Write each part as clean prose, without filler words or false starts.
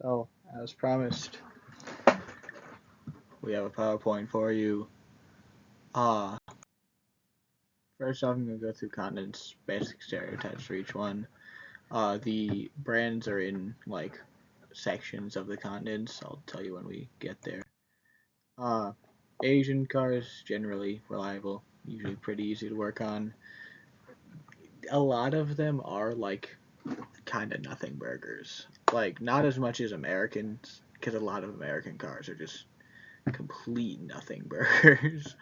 So, as promised, we have a PowerPoint for you. Uh, First off, I'm going to go through continents, basic stereotypes for each one. The brands are in, like, sections of the continents. I'll tell you when we get there. Uh, Asian cars, generally reliable, usually pretty easy to work on. A lot of them are, like, kind of nothing burgers. Like, not as much as Americans, because a lot of American cars are just complete nothing burgers.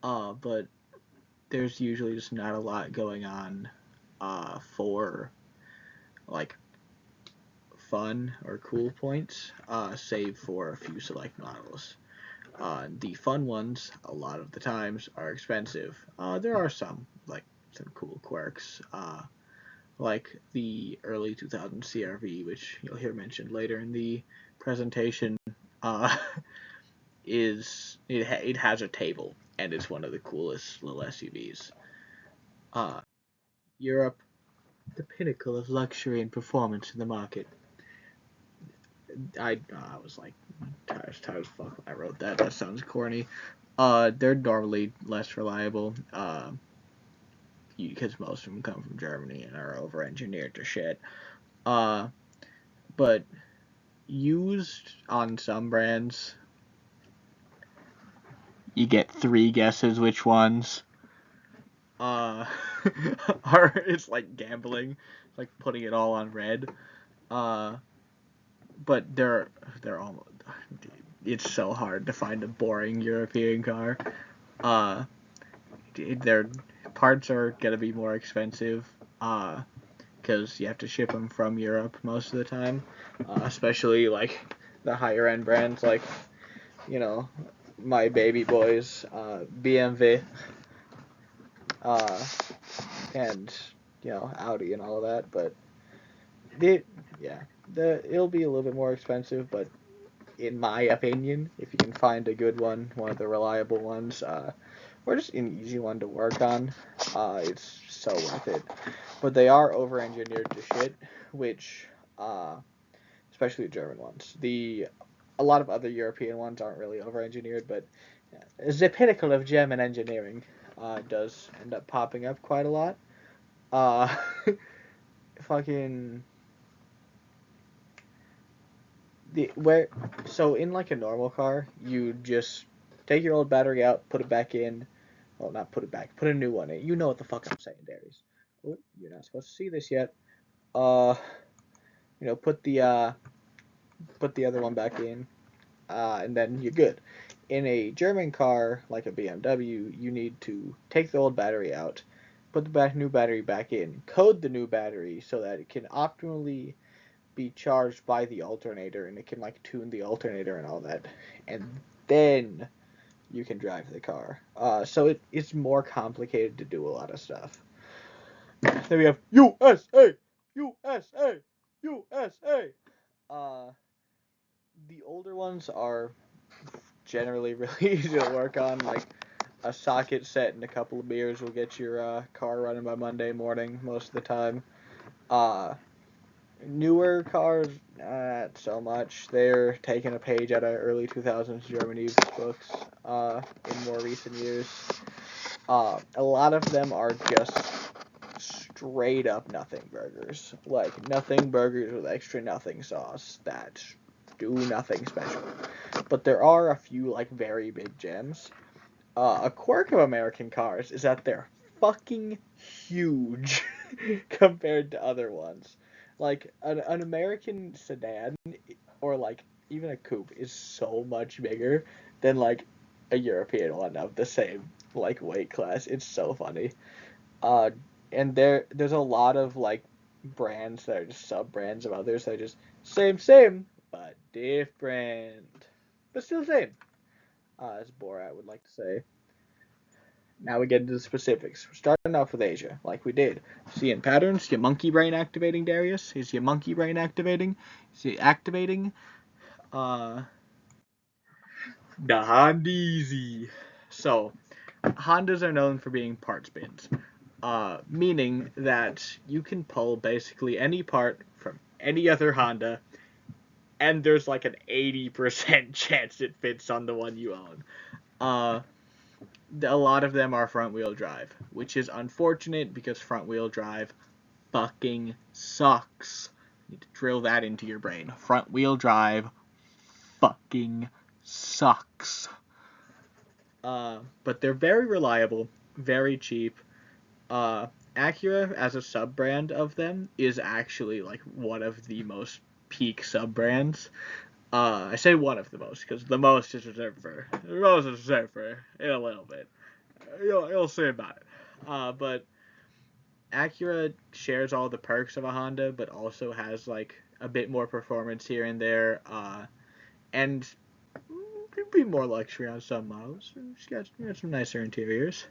But there's usually just not a lot going on for like fun or cool points, save for a few select models. The fun ones, a lot of the times, are expensive. There are some cool quirks, like the early 2000 CRV, which you'll hear mentioned later in the presentation. Uh, it has a table and it's one of the coolest little SUVs. Uh, Europe, the pinnacle of luxury and performance in the market. I was like tired as fuck when I wrote that. That sounds corny. They're normally less reliable. Because most of them come from Germany and are over engineered to shit. Uh, but used on some brands, you get three guesses which ones. Uh, are it's like gambling, like putting it all on red. Uh, but they're almost. It's so hard to find a boring European car. Uh, their parts are gonna be more expensive. Because you have to ship them from Europe most of the time. Especially like the higher end brands, like you know my baby boys, BMW, uh, and Audi and all of that. But it, yeah, it'll be a little bit more expensive, but in my opinion, if you can find a good one of the reliable ones, or just an easy one to work on, it's so worth it. But they are over-engineered to shit, which, uh, especially the German ones. A lot of other European ones aren't really over-engineered, but the pinnacle of German engineering does end up popping up quite a lot. Uh, fucking the where so in like a normal car, you just take your old battery out, put it back in. Well, not put it back, put a new one in. You know what the fuck I'm saying, Darius. Oh, you're not supposed to see this yet. Uh, put the other one back in, and then you're good. In a German car like a BMW, you need to take the old battery out, put the new battery back in, code the new battery so that it can optimally be charged by the alternator, and it can like tune the alternator and all that, and then you can drive the car. So it's more complicated to do a lot of stuff. Then we have USA, USA, USA. Uh, the older ones are generally really easy to work on. Like a socket set and a couple of beers will get your car running by Monday morning most of the time. Uh, Newer cars, not so much. They're taking a page out of early 2000s German books in more recent years. A lot of them are just straight up nothing burgers. Like nothing burgers with extra nothing sauce that do nothing special. But there are a few like very big gems. A quirk of American cars is that they're fucking huge compared to other ones. Like an American sedan or like even a coupe is so much bigger than like a European one of the same like weight class. It's so funny. Uh, and there's a lot of like brands that are just sub brands of others that are just same but different, but still same. As Borat would like to say. Now we get into the specifics. We're starting off with Asia, like we did. Seeing patterns, your monkey brain activating, Darius? Is your monkey brain activating? Is it activating? Uh, the Hondeezy. So, Hondas are known for being parts bins, meaning that you can pull basically any part from any other Honda and there's like an 80% chance it fits on the one you own. Uh, a lot of them are front wheel drive, which is unfortunate because front wheel drive fucking sucks. You need to drill that into your brain. Front wheel drive fucking sucks. But they're very reliable, very cheap. Acura, as a sub brand of them, is actually like one of the most peak sub brands. I say one of the most because the most is reserved for in a little bit. You'll see about it. But Acura shares all the perks of a Honda, but also has like a bit more performance here and there, and be more luxury on some models. It's got some nicer interiors.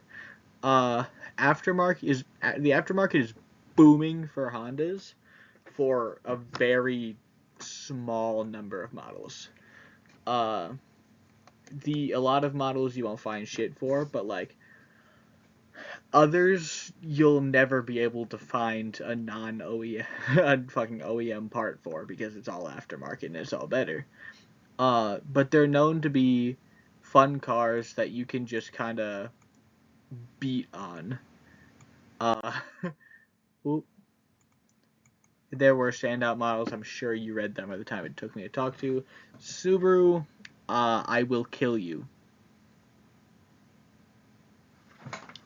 The aftermarket is booming for Hondas for a very small number of models. A lot of models you won't find shit for, but like others you'll never be able to find a non OEM a fucking OEM part for because it's all aftermarket and it's all better. But they're known to be fun cars that you can just kind of beat on. Uh, there were standout models. I'm sure you read them at the time it took me to talk to. Subaru, I will kill you.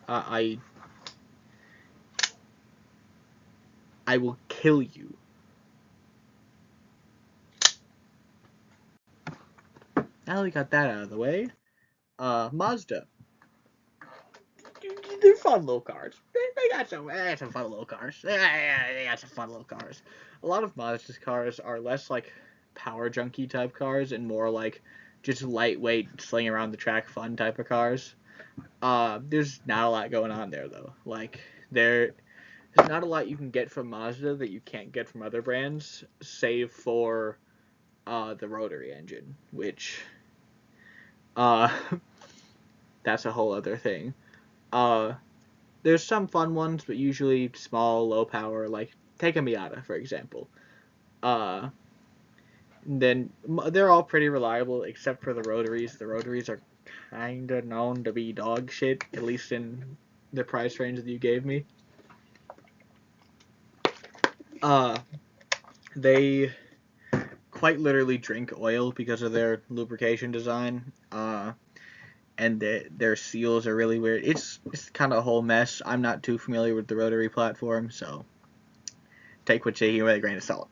I will kill you. Now we got that out of the way. Mazda. They're fun little cars. They got some fun little cars. They got some fun little cars. A lot of Mazda's cars are less like power junkie type cars and more like just lightweight, sling around the track fun type of cars. There's not a lot going on there though. Like there's not a lot you can get from Mazda that you can't get from other brands, save for the rotary engine, which that's a whole other thing. There's some fun ones, but usually small, low power. Like take a Miata for example. Then they're all pretty reliable except for the rotaries. The rotaries are kinda known to be dog shit, at least in the price range that you gave me. They quite literally drink oil because of their lubrication design. And their seals are really weird. It's kind of a whole mess. I'm not too familiar with the rotary platform, so take what you hear with a grain of salt.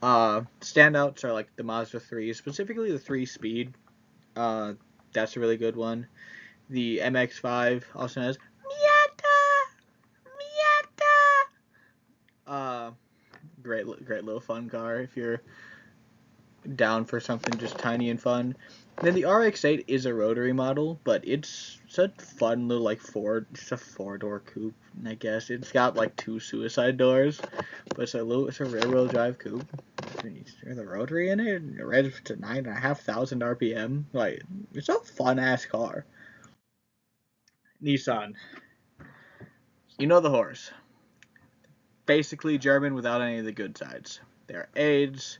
Standouts are like the Mazda 3, specifically the 3-speed. That's a really good one. The MX-5 also known as Miata. Great little fun car if you're down for something just tiny and fun. And then the RX-8 is a rotary model, but it's a fun little like it's a 4-door coupe, I guess. It's got like 2 suicide doors, but it's a rear-wheel drive coupe. There's a rotary in it, and it rides to 9,500 RPM. Like, it's a fun ass car. Nissan. You know the horse. Basically German without any of the good sides. They're AIDS.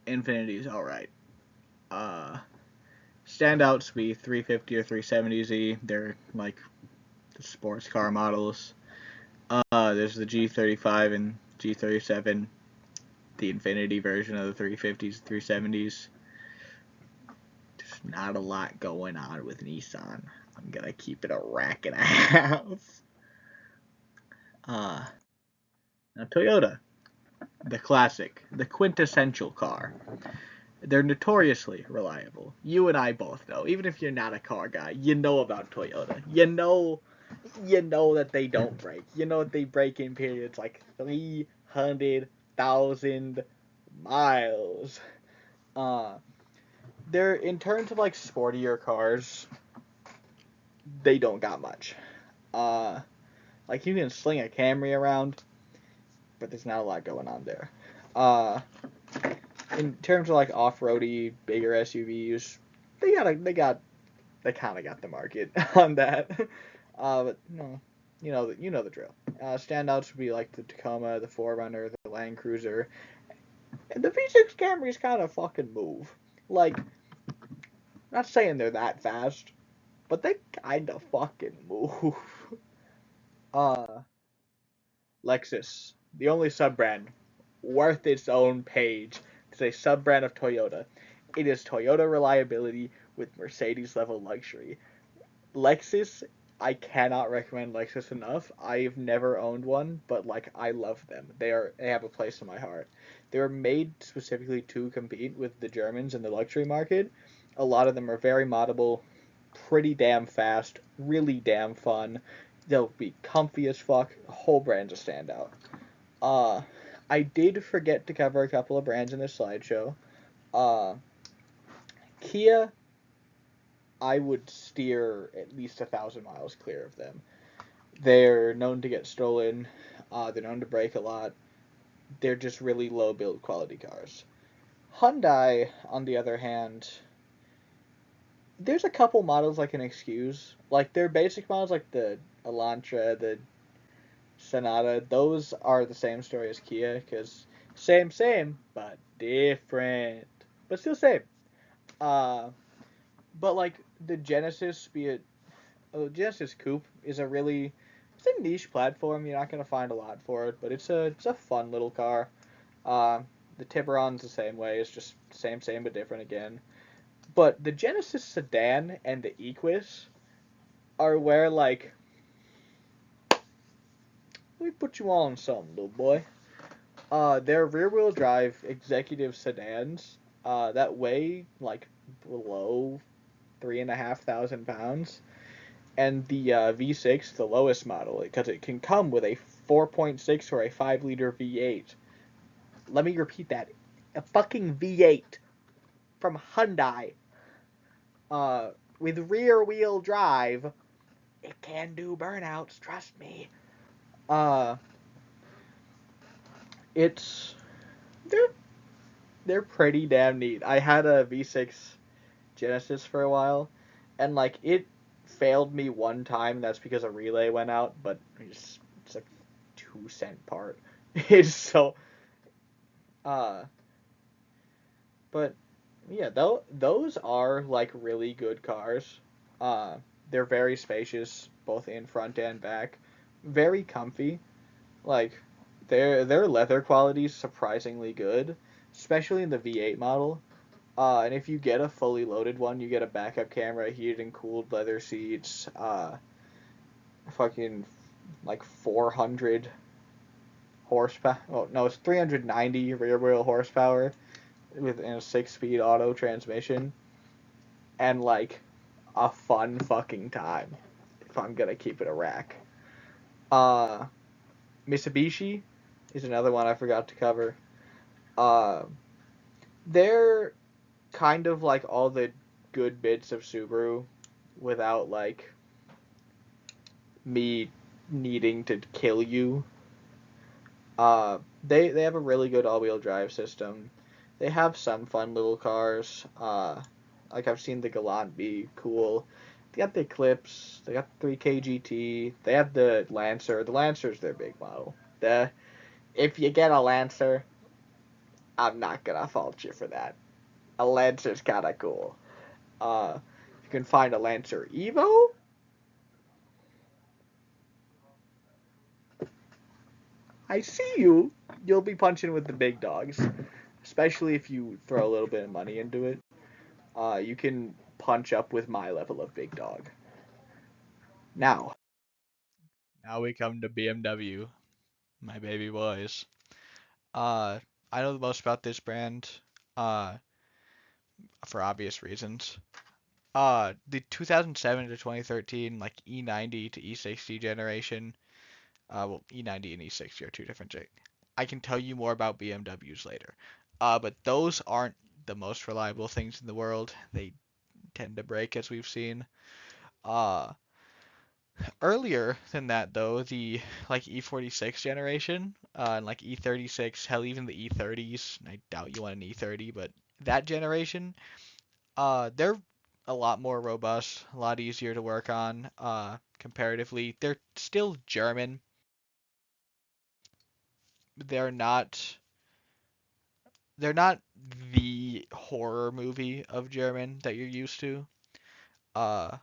Infinity's alright. Standouts be 350 or 370Z. They're like the sports car models. There's the G35 and G37, the Infinity version of the 350s, 370s. There's not a lot going on with Nissan. I'm gonna keep it a rack and a half. Now Toyota, the classic, the quintessential car. They're notoriously reliable. You and I both know. Even if you're not a car guy, you know about Toyota. You know that they don't break. You know that they break in periods like 300,000 miles. They're in terms of like sportier cars, they don't got much. Like you can sling a Camry around, but there's not a lot going on there. In terms of like off-roady, bigger SUVs, they kind of got the market on that. But no, you know the drill. Standouts would be like the Tacoma, the 4Runner, the Land Cruiser, And the V6 Camrys kind of fucking move. Like, not saying they're that fast, but they kind of fucking move. Uh, Lexus, the only sub-brand worth its own page. It's a sub-brand of Toyota. It is Toyota reliability with Mercedes level luxury. Lexus, I cannot recommend Lexus enough. I've never owned one, but like I love them. They have a place in my heart. They were made specifically to compete with the Germans in the luxury market. A lot of them are very moddable, pretty damn fast, really damn fun. They'll be comfy as fuck. The whole brand's a standout. Uh, I did forget to cover a couple of brands in this slideshow. Uh, Kia, I would steer at least 1,000 miles clear of them. They're known to get stolen. They're known to break a lot. They're just really low build quality cars. Hyundai, on the other hand, there's a couple models I can excuse. Like their basic models, like the Elantra, the Sonata. Those are the same story as Kia, because same, but different, but still same. Uh, but like the Genesis, be it Genesis Coupe, is a really it's a niche platform. You're not gonna find a lot for it, but it's a fun little car. Uh, the Tiburon's the same way. It's just same but different again. But the Genesis sedan and the Equus are where like we put you on something, little boy. They're rear-wheel drive executive sedans that weigh like below 3,500 pounds, and the V6, the lowest model, because it can come with a 4.6 or a 5-liter V8. Let me repeat that: a fucking V8 from Hyundai, uh, with rear-wheel drive. It can do burnouts, trust me. Uh, it's they're they're pretty damn neat. I had a V6 Genesis for a while, and like it failed me one time. That's because a relay went out, but it's a 2 cent part. It's so uh, but yeah, those are like really good cars. Uh, they're very spacious, both in front and back. Very comfy. Like their leather quality is surprisingly good, especially in the V8 model. And if you get a fully loaded one, you get a backup camera, heated and cooled leather seats, fucking like 400 horsepower. Oh no, it's 390 rear wheel horsepower within a 6-speed auto transmission, and like a fun fucking time. If I'm gonna keep it a rack. Uh, Mitsubishi is another one I forgot to cover. Uh, they're kind of like all the good bits of Subaru without like me needing to kill you. They have a really good all-wheel drive system. They have some fun little cars. Like I've seen the Galant be cool. They got the Eclipse. They got the 3K GT. They have the Lancer. The Lancer's their big model. The If you get a Lancer, I'm not gonna fault you for that. A Lancer's kind of cool. You can find a Lancer Evo. I see you. You'll be punching with the big dogs, especially if you throw a little bit of money into it. You can punch up with my level of big dog. Now, now we come to BMW, my baby boys. Uh, I know the most about this brand, uh, for obvious reasons. The 2007 to 2013, like E90 to E60 generation. Well, E90 and E60 are two different things. I can tell you more about BMWs later. But those aren't the most reliable things in the world. They tend to break, as we've seen. Uh, Earlier than that, though, the like E46 generation, and like E36, hell, even the E30s. I doubt you want an E30, but that generation, they're a lot more robust, a lot easier to work on, comparatively. They're still German. They're not they're not the horror movie of German that you're used to. Uh,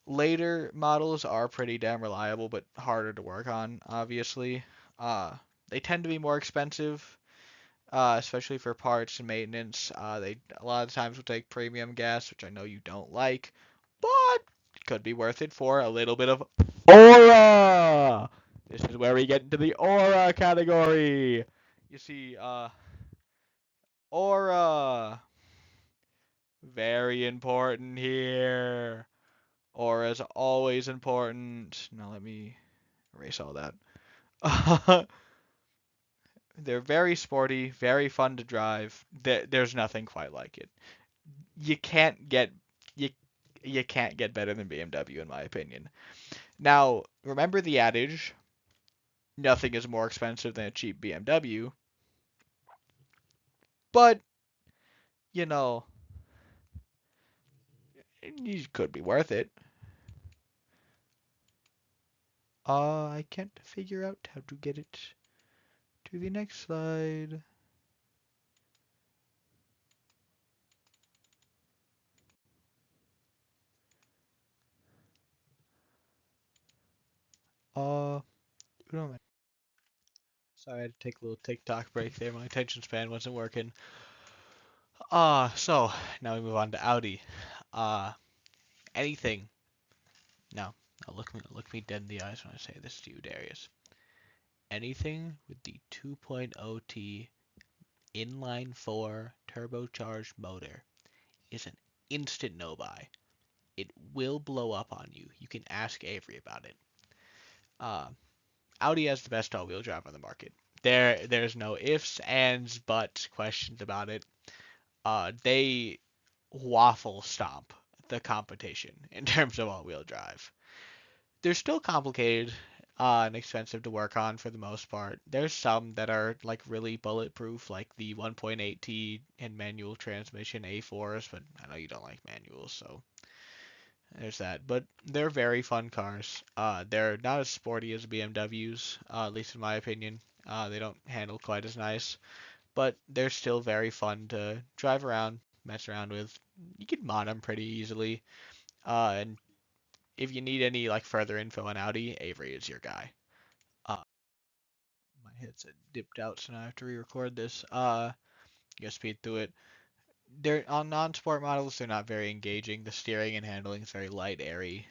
Later models are pretty damn reliable, but harder to work on, obviously. Uh, they tend to be more expensive, especially for parts and maintenance. They a lot of times will take premium gas, which I know you don't like, but it could be worth it for a little bit of aura. This is where we get into the aura category. You see, aura, very important here. Aura is always important. Now let me erase all that. They're very sporty, very fun to drive. There's nothing quite like it. You can't get you you can't get better than BMW in my opinion. Now, remember the adage, nothing is more expensive than a cheap BMW, but you know, it could be worth it. I can't figure out how to get it to the next slide. Uh, no, sorry, I had to take a little TikTok break there. My attention span wasn't working. So now we move on to Audi. Uh, Anything. No, no, look me dead in the eyes when I say this to you, Darius. Anything with the 2.0 T inline 4 turbocharged motor is an instant no buy. It will blow up on you. You can ask Avery about it. Uh, Audi has the best all-wheel drive on the market. There's no ifs, ands, buts, questions about it. They waffle stomp the competition in terms of all-wheel drive. They're still complicated and expensive to work on for the most part. There's some that are like really bulletproof, like the 1.8T and manual transmission A4s, but I know you don't like manuals, so there's that. But they're very fun cars. They're not as sporty as BMWs, at least in my opinion. They don't handle quite as nice, but they're still very fun to drive around, mess around with. You can mod them pretty easily. And if you need any like further info on Audi, Avery is your guy. Uh, my headset dipped out, so now I have to re-record this. Gonna speed through it. They're on non-sport models. They're not very engaging. The steering and handling is very light, airy.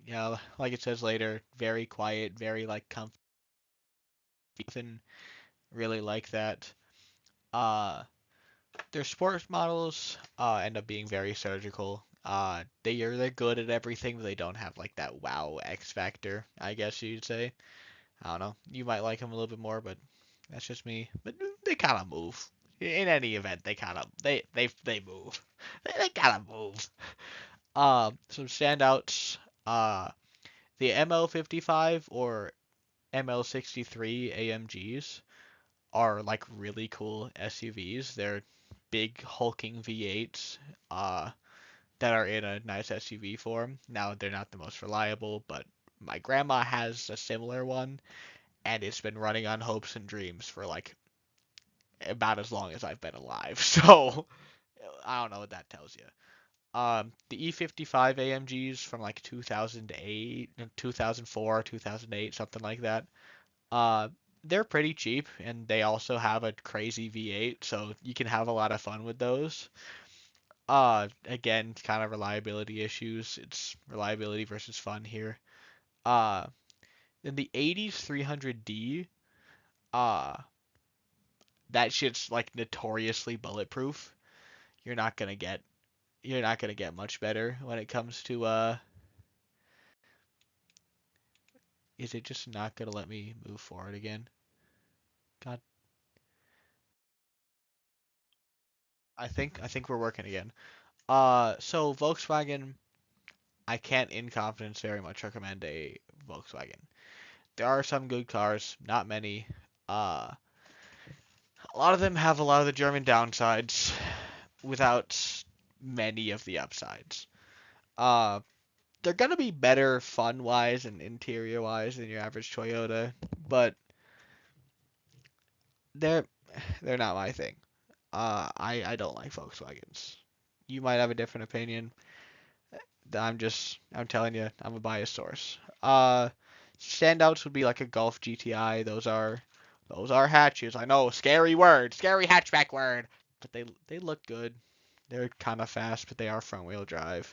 Yeah, like it says later, very quiet, very like comfy. Nothing really like that. Uh, their sports models end up being very surgical. They're good at everything, but they don't have like that wow X factor, I guess you'd say. I don't know. You might like them a little bit more, but that's just me. But they kind of move. In any event, they move. They kind of move. Some standouts. Uh, the ML55 or ML63 AMGs are like really cool SUVs. They're big hulking V8s. That are in a nice SUV form. Now they're not the most reliable, but my grandma has a similar one and it's been running on hopes and dreams for like about as long as I've been alive. So I don't know what that tells you. The E55 AMGs from like 2008, 2004, 2008, something like that. Uh, they're pretty cheap and they also have a crazy V8, so you can have a lot of fun with those. Again, kind of reliability issues. It's reliability versus fun here. Uh, in the 80s 300D, uh, that shit's like notoriously bulletproof. You're not gonna get you're not gonna get much better when it comes to is it just not gonna let me move forward again? God, I think we're working again. So Volkswagen, I can't in confidence very much recommend a Volkswagen. There are some good cars, not many. Uh, a lot of them have a lot of the German downsides without many of the upsides. Uh, they're gonna be better fun wise and interior wise than your average Toyota, but they're they're not my thing. I don't like Volkswagens. You might have a different opinion. I'm telling you, I'm a biased source. Standouts would be like a Golf GTI. Those are hatches. I know, scary word, scary hatchback word, but they look good. They're kind of fast, but they are front wheel drive.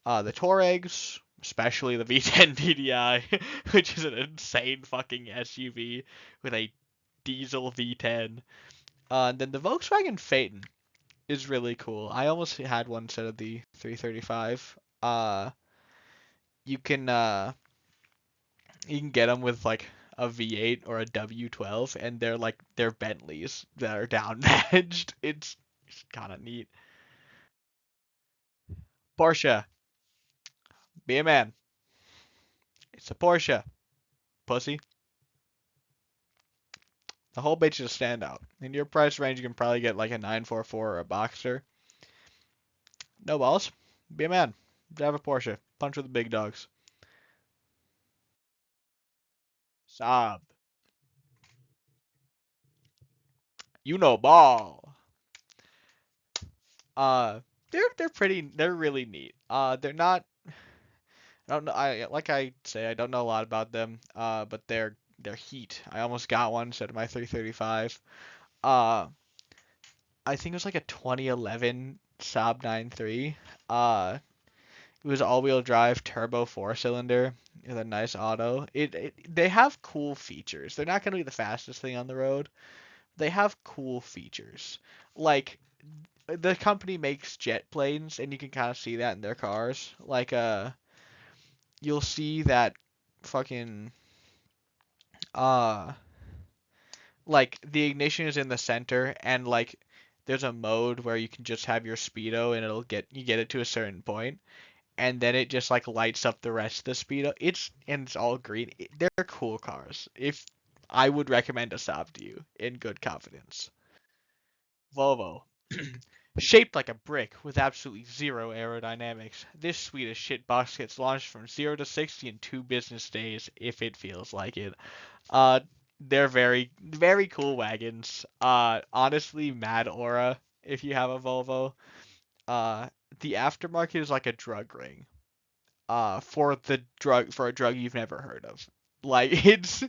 The Touaregs, especially the V10 DDI, which is an insane fucking SUV with a diesel V10. And then the Volkswagen Phaeton is really cool. I almost had one instead of the 335. You can uh, you can get them with like a V8 or a W12, and they're Bentleys that are down badged. It's kind of neat. Porsche, be a man. It's a Porsche, pussy. The whole bitch is a standout. In your price range, you can probably get like a 944 or a Boxster. No balls. Be a man. Drive a Porsche. Punch with the big dogs. Saab. You know ball. Uh, they're really neat. They're not. I don't know. I like I say I don't know a lot about them. But they're heat. I almost got one instead of my 335. Uh, I think it was like a 2011 Saab 93. It was all-wheel drive, turbo four-cylinder with a nice auto. They have cool features. They're not gonna be the fastest thing on the road. They have cool features. Like the company makes jet planes, and you can kind of see that in their cars. Like you'll see that fucking uh like the ignition is in the center, and like there's a mode where you can just have your speedo, and you get it to a certain point, and then it just like lights up the rest of the speedo. It's all green. They're cool cars. If I would recommend a Saab to you in good confidence. Volvo. Shaped like a brick with absolutely zero aerodynamics, this Swedish shitbox gets launched from 0 to 60 in 2 business days if it feels like it. Uh, they're very, very cool wagons. Honestly, mad aura if you have a Volvo. Uh, the aftermarket is like a drug ring. For a drug you've never heard of. Like it's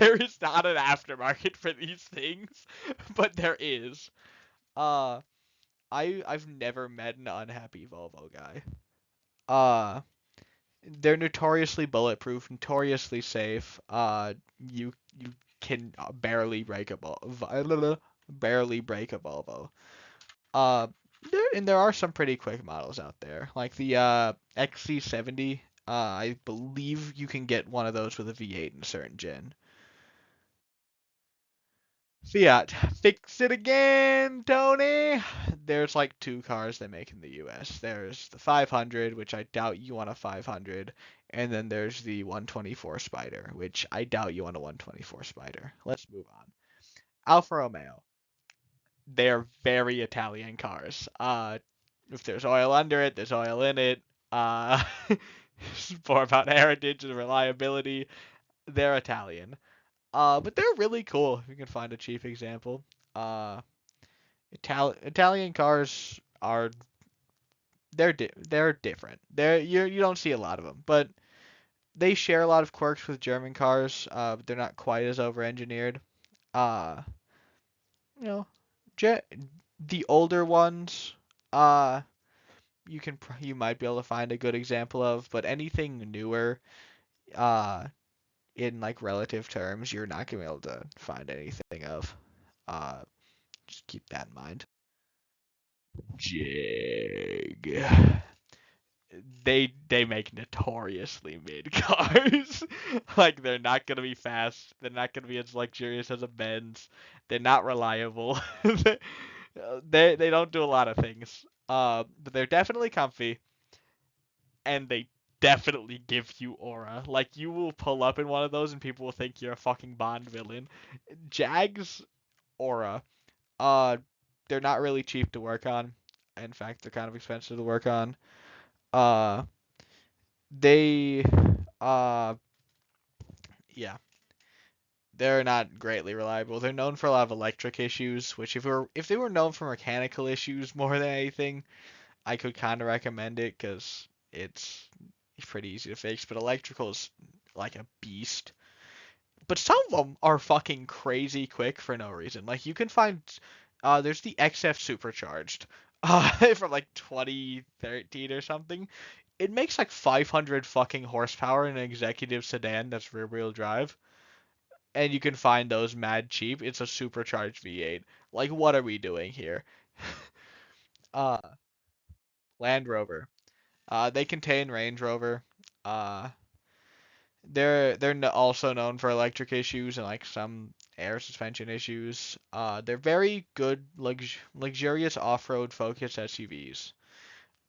there is not an aftermarket for these things, but there is. Uh, I've never met an unhappy Volvo guy. Uh, they're notoriously bulletproof, notoriously safe. You can barely break a Volvo. Uh, there are some pretty quick models out there, like the XC70. I believe you can get one of those with a V8 in a certain gen. Fiat, fix it again, Tony. There's like two cars they make in the U.S. There's the 500, which I doubt you want a 500, and then there's the 124 Spider, which I doubt you want a 124 Spider. Let's move on. Alfa Romeo. They're very Italian cars. If there's oil under it, there's oil in it. Uh, it's more about heritage and reliability. They're Italian. But they're really cool. If you can find a cheap example. Uh, Italian cars are they're different. You don't see a lot of them, but they share a lot of quirks with German cars. But they're not quite as over-engineered. Uh, you know, Je- the older ones. Uh, you might be able to find a good example of, but anything newer, uh, in like relative terms, you're not gonna be able to find anything of. Uh, just keep that in mind. Jag. They make notoriously mid cars. Like they're not gonna be fast. They're not gonna be as luxurious as a Benz. They're not reliable. They don't do a lot of things. But they're definitely comfy, and they definitely give you aura. Like you will pull up in one of those and people will think you're a fucking Bond villain. Jags aura. Uh, they're not really cheap to work on. In fact, they're kind of expensive to work on. Uh, they uh yeah, they're not greatly reliable. They're known for a lot of electric issues, which if they were known for mechanical issues more than anything, I could kind of recommend it because it's pretty easy to fix. But electrical is like a beast. But some of them are fucking crazy quick for no reason. Like you can find, there's the XF Supercharged, from like 2013 or something. It makes like 500 fucking horsepower in an executive sedan that's rear wheel drive, and you can find those mad cheap. It's a supercharged V8. Like what are we doing here? uh, Land Rover. They contain Range Rover. Uh, they're also known for electric issues and like some air suspension issues. They're very good luxurious off-road focused SUVs.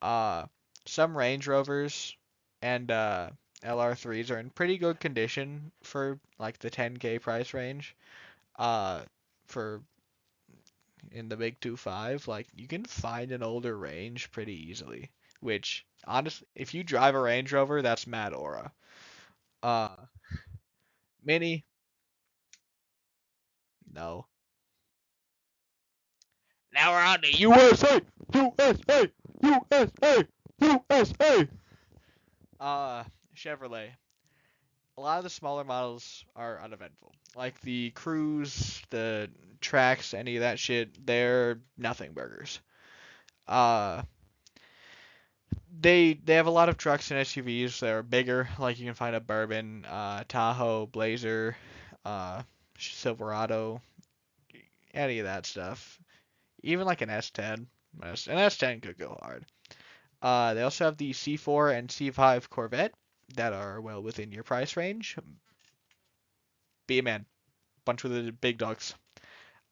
Uh, some Range Rovers and LR3s are in pretty good condition for like the 10K price range. Uh, for in the big 2.5, like you can find an older Range pretty easily. Which honestly, if you drive a Range Rover, that's mad aura. Uh, Mini, no. Now we're on to USA, USA, USA, USA. Uh, Chevrolet. A lot of the smaller models are uneventful. Like the Cruze, the Trax, any of that shit, they're nothing burgers. Uh, they have a lot of trucks and SUVs that are bigger. Like you can find a Bourbon, Tahoe, Blazer, uh, Silverado, any of that stuff. Even like an S10. An S10 could go hard. They also have the C4 and C5 Corvette that are well within your price range. Be a man, bunch of the big dogs.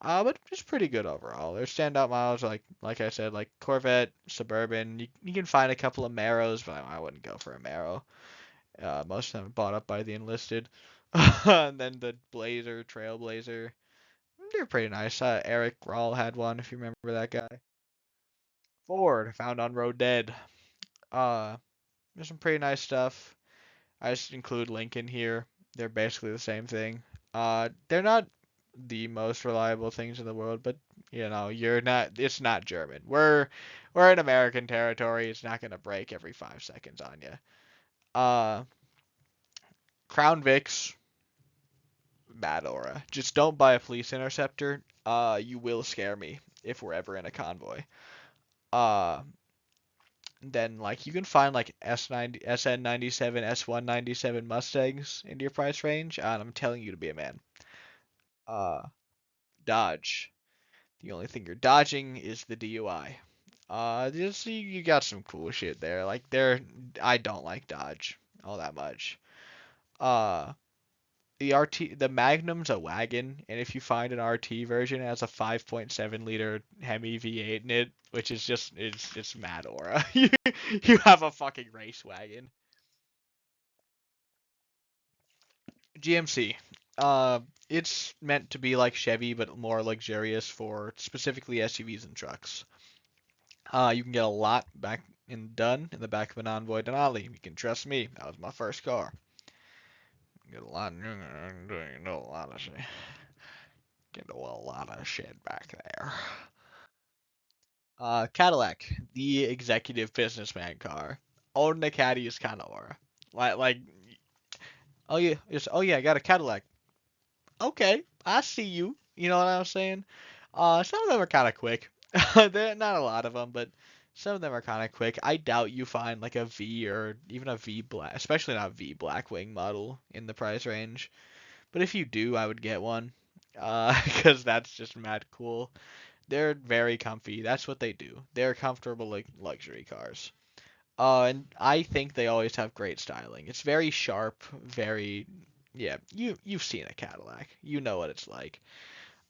But it's pretty good overall. There's standout models like I said, like Corvette, Suburban. You can find a couple of Maros, but I wouldn't go for a Maro. Most of them are bought up by the enlisted. And then the Blazer, Trailblazer, they're pretty nice. Eric Rahl had one, if you remember that guy. Ford, found on Road Dead. Uh, there's some pretty nice stuff. I just include Lincoln here. They're basically the same thing. They're not the most reliable things in the world, but you're not. It's not German. We're in American territory. It's not gonna break every 5 seconds on you. Uh, Crown Vics, bad aura. Just don't buy a police interceptor. You will scare me if we're ever in a convoy. Uh, then like you can find like S90, SN97, S197 Mustangs into your price range, and I'm telling you to be a man. Uh, Dodge. The only thing you're dodging is the DUI. Just you got some cool shit there. Like I don't like Dodge all that much. Uh, the Magnum's a wagon, and if you find an RT version, it has a 5.7 liter Hemi V8 in it, which is just it's mad aura. You have a fucking race wagon. GMC. It's meant to be like Chevy, but more luxurious for specifically SUVs and trucks. You can get a lot back done in the back of an Envoy Denali. You can trust me. That was my first car. Get a lot, a lot of shit. Get a lot of shit back there. Cadillac, the executive businessman car. Owning a Caddy is kind of aura. Like, oh yeah, I got a Cadillac. Okay, I see you. You know what I'm saying? Some of them are kind of quick. They're not a lot of them, but some of them are kind of quick. I doubt you find like a V or even a V black, especially not V Blackwing model in the price range. But if you do, I would get one. Because that's just mad cool. They're very comfy. That's what they do. They're comfortable like luxury cars. And I think they always have great styling. It's very sharp, very yeah. You've seen a Cadillac. You know what it's like.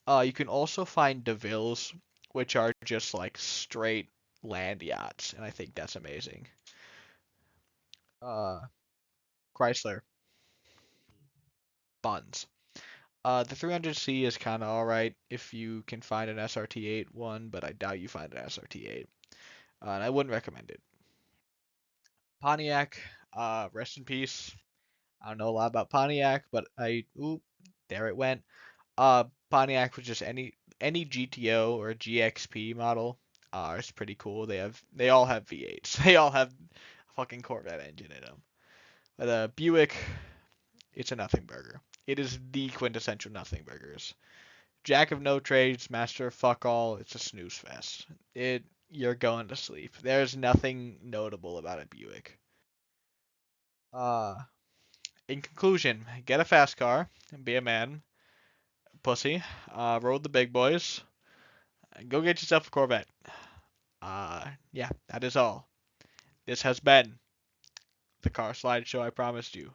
You can also find DeVilles, which are just like straight land yachts, and I think that's amazing. Uh, Chrysler Buns. The 300C is kind of alright if you can find an SRT8 one, but I doubt you find an SRT8. And I wouldn't recommend it. Pontiac, rest in peace. I don't know a lot about Pontiac, but ooh, there it went. Pontiac was just any GTO or GXP model. It's pretty cool. They all have V8s. They all have a fucking Corvette engine in them. But Buick, it's a nothing burger. It is the quintessential nothing burgers. Jack of no trades, master of fuck all. It's a snooze fest. You're going to sleep. There's nothing notable about a Buick. Uh, in conclusion, get a fast car and be a man, pussy. Roll with the big boys. Go get yourself a Corvette. Yeah, that is all. This has been the car slideshow I promised you.